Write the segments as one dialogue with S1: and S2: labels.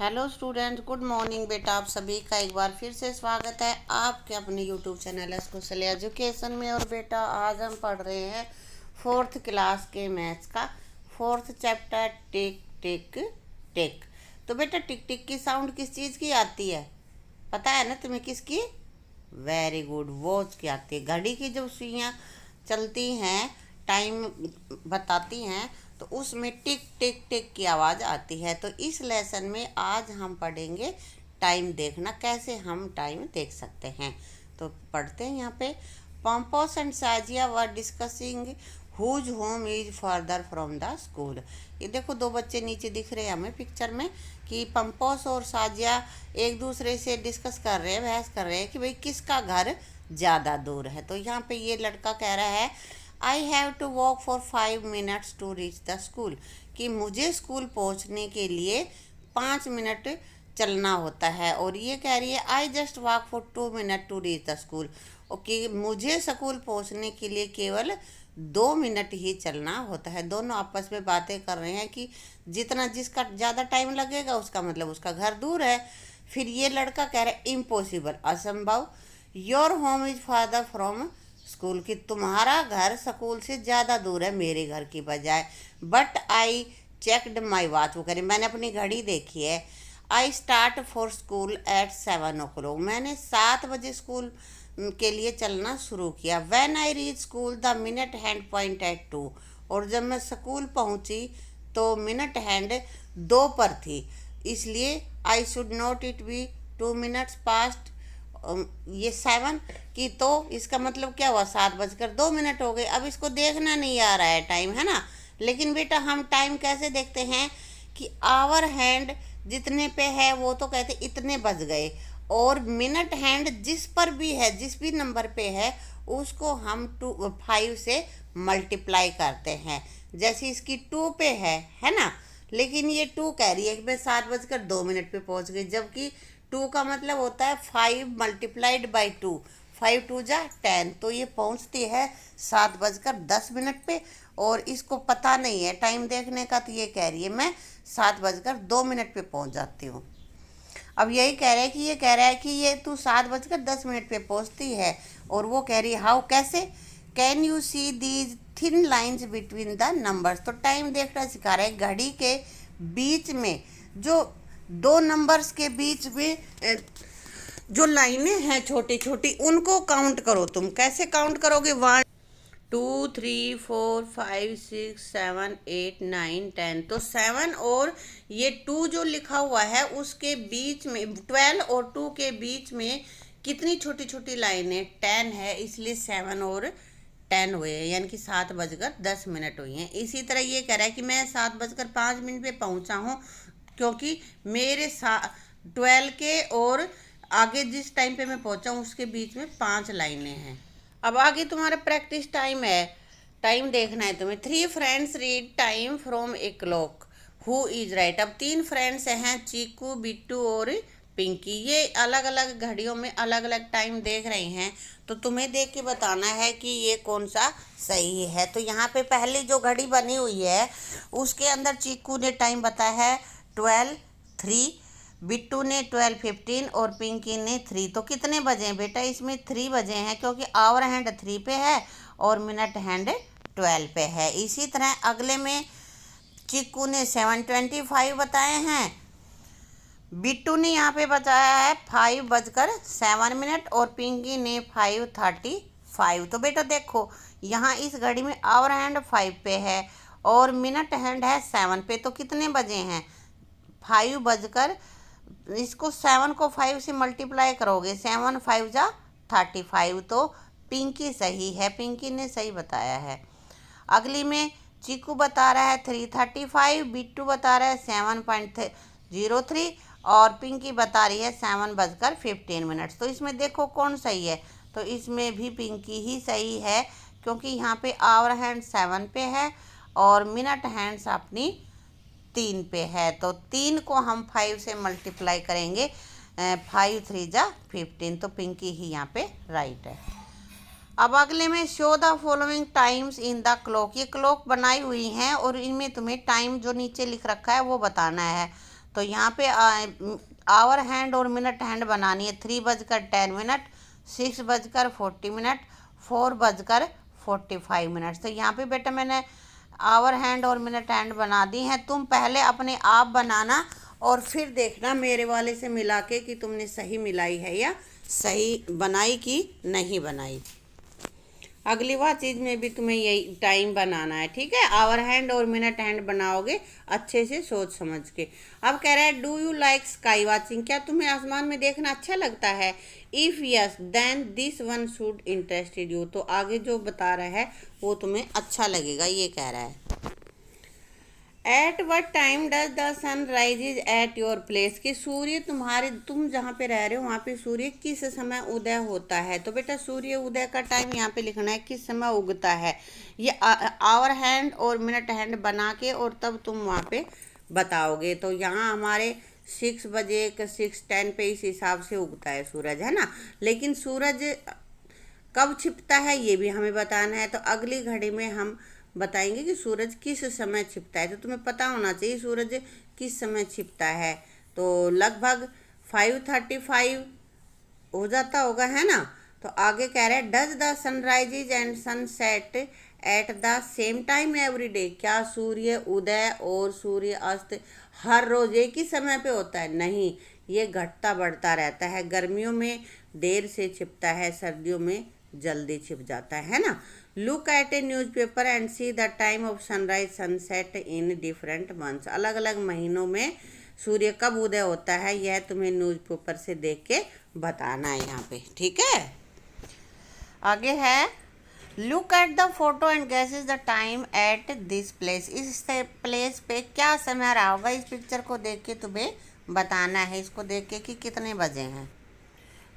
S1: Hello student, good morning बेटा। आप सभी का एक बार फिर से स्वागत है आपके अपने यूट्यूब चैनल एस्कुशल एजुकेशन में। और बेटा आज हम पढ़ रहे हैं फोर्थ क्लास के मैथ्स का फोर्थ चैप्टर टिक टिक टिक। तो बेटा टिक टिक की साउंड किस चीज़ की आती है, पता है ना तुम्हें? किसकी? वेरी गुड, वॉच की आती है। घड़ी की जो सुइयाँ चलती हैं, टाइम बताती हैं, तो उसमें टिक टिक टिक की आवाज़ आती है। तो इस लेसन में आज हम पढ़ेंगे टाइम देखना, कैसे हम टाइम देख सकते हैं। तो पढ़ते हैं यहाँ पे। Pampos and Sajiya were discussing whose home is further from the school. ये देखो दो बच्चे नीचे दिख रहे हैं हमें पिक्चर में कि पंपोस और साजिया एक दूसरे से डिस्कस कर रहे हैं, बहस कर रहे हैं कि भाई किसका घर ज़्यादा दूर है। तो यहाँ पे ये लड़का कह रहा है I have to walk for 5 minutes to reach the school, कि मुझे स्कूल पहुँचने के लिए 5 मिनट चलना होता है। और ये कह रही है I just walk for 2 minute to reach the school, okay मुझे स्कूल पहुँचने के लिए केवल 2 मिनट ही चलना होता है। दोनों आपस में बातें कर रहे हैं कि जिसका ज़्यादा टाइम लगेगा उसका मतलब उसका घर दूर है। फिर ये लड़का कह रहा है इम्पॉसिबल, असंभव। Your home is father from school, कि तुम्हारा घर स्कूल से ज़्यादा दूर है मेरे घर की बजाय। But I checked my watch, वो कह रही मैंने अपनी घड़ी देखी है। I start for school eight 7 o'clock, मैंने 7 बजे स्कूल के लिए चलना शुरू किया। When I reach school the minute hand point at 2, और जब मैं स्कूल पहुंची तो मिनट हैंड 2 पर थी, इसलिए I should note it be 2 minutes past ये 7 की। तो इसका मतलब क्या हुआ, 7:02 हो गए। अब इसको देखना नहीं आ रहा है टाइम, है ना। लेकिन बेटा हम टाइम कैसे देखते हैं कि आवर हैंड जितने पे है वो तो कहते इतने बज गए, और मिनट हैंड जिस पर भी है, जिस भी नंबर पे है, उसको हम 5 से मल्टीप्लाई करते हैं। जैसे इसकी 2 पे है ना। लेकिन ये 2 कह रही है कि मैं 7:02 पे पहुंच गई, जबकि 2 का मतलब होता है 5 मल्टीप्लाइड बाई 2, 5 2 जा 10। तो ये पहुंचती है 7:10 पे, और इसको पता नहीं है टाइम देखने का। तो ये कह रही है मैं 7:02 पे पहुंच जाती हूँ। अब यही कह रहा है कि ये तू 7:10 पे पहुंचती है, और वो कह रही है हाउ, कैसे। Can you see these thin lines between the numbers, तो टाइम देखना सिखा रहा है। घड़ी के बीच में जो 2 नंबर्स के बीच में जो लाइनें हैं छोटी छोटी, उनको काउंट करो। तुम कैसे काउंट करोगे? 1 2 3 4 5 6 7 8 9 10। तो 7 और ये 2 जो लिखा हुआ है उसके बीच में 12 और 2 के बीच में कितनी छोटी छोटी लाइनें? 10 है, इसलिए 7 और 10 हुए हैं, यानी कि 7:10 हुई हैं। इसी तरह ये कह रहा है कि मैं 7:05 पे पहुंचा हूँ, क्योंकि मेरे 12 के और आगे जिस टाइम पे मैं पहुंचा हूँ उसके बीच में 5 लाइनें हैं। अब आगे तुम्हारा प्रैक्टिस टाइम है, टाइम देखना है तुम्हें। 3 friends read time from a clock, who is right. अब 3 फ्रेंड्स हैं, चीकू, बिट्टू और पिंकी। ये अलग अलग घड़ियों में अलग अलग टाइम देख रही हैं, तो तुम्हें देख के बताना है कि ये कौन सा सही है। तो यहाँ पे पहले जो घड़ी बनी हुई है उसके अंदर चीकू ने टाइम बताया है 12:03, बिट्टू ने 12:15 और पिंकी ने 3। तो कितने बजे हैं बेटा? इसमें 3 बजे हैं, क्योंकि आवर हैंड 3 पे है और मिनट हैंड 12 पे है। इसी तरह अगले में चिक्कू ने 7:25 बताए हैं, बिट्टू ने यहाँ पे बताया है 5:07 और पिंकी ने 5:35। तो बेटा देखो यहाँ इस घड़ी में आवर हैंड 5 पे है और मिनट हैंड है 7 पे। तो कितने बजे हैं? 5 इसको 7 को 5 से मल्टीप्लाई करोगे, 7 5 जा 35। तो पिंकी सही है, पिंकी ने सही बताया है। अगली में चीकू बता रहा है 3:35, बिट्टू बता रहा है 7:03 और पिंकी बता रही है 7:15। तो इसमें देखो कौन सही है। तो इसमें भी पिंकी ही सही है, क्योंकि यहाँ पे आवर हैंड 7 पे है और मिनट हैंड्स अपनी 3 पे है। तो 3 को हम 5 से मल्टीप्लाई करेंगे, 5 3 जा 15। तो पिंकी ही यहाँ पे राइट है। अब अगले में show the following times in the clock. ये क्लॉक बनाई हुई हैं और इनमें तुम्हें टाइम जो नीचे लिख रखा है वो बताना है। तो यहाँ पे आवर हैंड और मिनट हैंड बनानी है। 3:10, 6:40, 4:45। तो यहाँ पे बेटा मैंने आवर हैंड और मिनट हैंड बना दी हैं। तुम पहले अपने आप बनाना और फिर देखना मेरे वाले से मिला के कि तुमने सही मिलाई है या सही बनाई कि नहीं बनाई। अगली बार चीज़ में भी तुम्हें यही टाइम बनाना है, ठीक है। आवर हैंड और मिनट हैंड बनाओगे अच्छे से सोच समझ के। अब कह रहा है do you like sky watching, क्या तुम्हें आसमान में देखना अच्छा लगता है। If yes then this one should interested you, तो आगे जो बता रहा है वो तुम्हें अच्छा लगेगा, ये कह रहा है। At what time does the sun rises at your place, कि सूर्य तुम जहाँ पे रह रहे हो वहाँ पे सूर्य किस समय उदय होता है। तो बेटा सूर्य उदय का टाइम यहाँ पे लिखना है, किस समय उगता है। ये आवर हैंड और मिनट हैंड बना के और तब तुम वहाँ पे बताओगे। तो यहाँ हमारे 6 बजे 6:10 पे इस हिसाब से उगता है सूरज, है ना। लेकिन सूरज कब छिपता है ये भी हमें बताना है। तो अगली घड़ी में हम बताएंगे कि सूरज किस समय छिपता है। तो तुम्हें पता होना चाहिए सूरज किस समय छिपता है। तो लगभग 5:35 हो जाता होगा, है ना। तो आगे कह रहे हैं does the sunrises and sunset at the same time every day, क्या सूर्य उदय और सूर्य अस्त हर रोज एक ही समय पे होता है। नहीं, ये घटता बढ़ता रहता है। गर्मियों में देर से छिपता है, सर्दियों में जल्दी छिप जाता है ना। Look at A newspaper and see the time of sunrise sunset in different months, अलग अलग महीनों में सूर्य कब उदय होता है यह तुम्हें न्यूज़पेपर से देख के बताना है यहाँ पे, ठीक है। आगे है look at the photo and guesses the time at this place, इस प्लेस पे क्या समय रहा होगा। इस पिक्चर को देख के तुम्हें बताना है, इसको देख के कि कितने बजे हैं।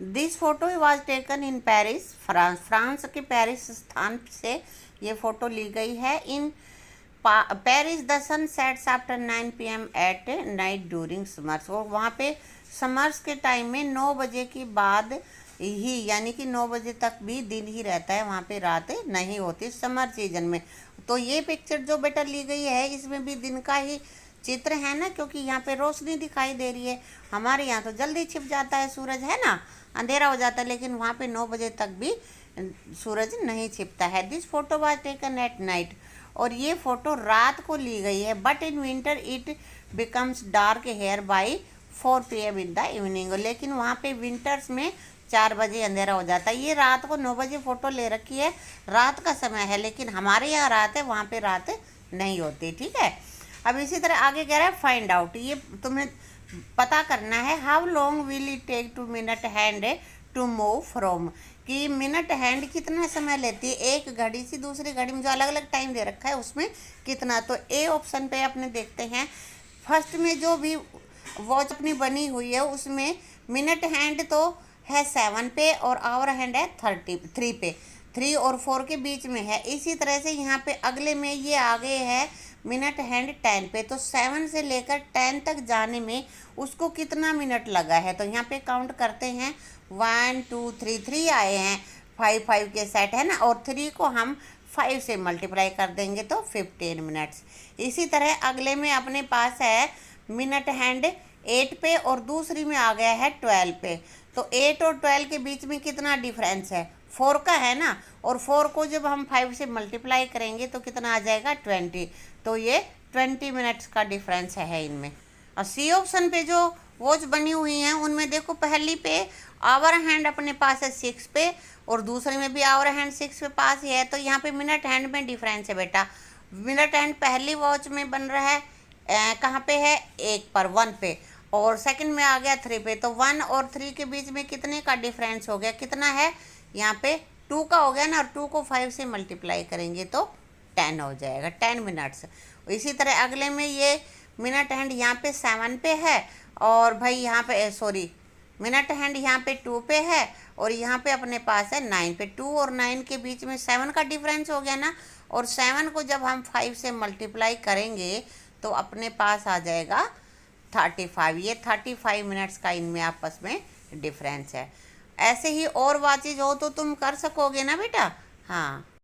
S1: This photo was taken in Paris, France, France के पेरिस स्थान से ये फ़ोटो ली गई है। In Paris the sun sets after 9 PM at night during summers, और वहाँ पे समर्स के टाइम में 9 बजे के बाद ही, यानी कि 9 बजे तक भी दिन ही रहता है, वहाँ पे रात नहीं होती समर सीजन में। तो ये पिक्चर जो बेटा ली गई है इसमें भी दिन का ही चित्र है ना, क्योंकि यहाँ पे रोशनी दिखाई दे रही है। हमारे यहाँ तो जल्दी छिप जाता है सूरज, है ना, अंधेरा हो जाता है, लेकिन वहाँ पे 9 बजे तक भी सूरज नहीं छिपता है। This photo was taken at night, और ये फोटो रात को ली गई है। But in winter it becomes dark here by 4 PM in the evening, लेकिन वहाँ पे विंटर्स में 4 बजे अंधेरा हो जाता है। ये रात को 9 बजे फ़ोटो ले रखी है, रात का समय है, लेकिन हमारे यहाँ रात है, वहाँ पे रात नहीं होती, ठीक है। अब इसी तरह आगे कह रहा है फाइंड आउट, ये तुम्हें पता करना है how long will it take to minute hand to move from, कि मिनट हैंड कितना समय लेती है एक घड़ी से दूसरी घड़ी में, जो अलग अलग टाइम दे रखा है उसमें कितना। तो ए ऑप्शन पे अपने देखते हैं, फर्स्ट में जो भी वॉच अपनी बनी हुई है उसमें मिनट हैंड तो है 7 पे और आवर हैंड है 3 पे, 3 और 4 के बीच में है। इसी तरह से यहाँ पे अगले में ये आगे है मिनट हैंड 10 पे, तो 7 से लेकर 10 तक जाने में उसको कितना मिनट लगा है। तो यहाँ पे काउंट करते हैं 1 2 3, 3 आए हैं, 5 के सेट है ना, और 3 को हम 5 से मल्टीप्लाई कर देंगे तो 15 मिनट्स। इसी तरह अगले में अपने पास है मिनट हैंड 8 पे और दूसरी में आ गया है 12 पे। तो 8 और 12 के बीच में कितना डिफरेंस है, 4 का है ना, और 4 को जब हम 5 से मल्टीप्लाई करेंगे तो कितना आ जाएगा 20। तो ये 20 मिनट्स का डिफरेंस है इनमें। और सी ऑप्शन पे जो वॉच बनी हुई हैं उनमें देखो, पहली पे आवर हैंड अपने पास है 6 पे और दूसरे में भी आवर हैंड 6 पे पास ही है। तो यहाँ पे मिनट हैंड में डिफरेंस है बेटा। मिनट हैंड पहली वॉच में बन रहा है कहाँ पे है 1 पर 1 पे, और सेकंड में आ गया 3 पे। तो 1 और 3 के बीच में कितने का डिफरेंस हो गया, कितना है यहाँ पे 2 का हो गया ना, और 2 को 5 से मल्टीप्लाई करेंगे तो 10 हो जाएगा, 10 मिनट्स। इसी तरह अगले में ये मिनट हैंड यहाँ पे 7 पे है और भाई यहाँ पे सॉरी मिनट हैंड यहाँ पे 2 पे है और यहाँ पे अपने पास है 9 पे। 2 और 9 के बीच में 7 का डिफरेंस हो गया ना, और 7 को जब हम 5 से मल्टीप्लाई करेंगे तो अपने पास आ जाएगा 35। ये 35 मिनट्स का इनमें आपस में डिफरेंस है। ऐसे ही और बातें हो तो तुम कर सकोगे ना बेटा। हाँ।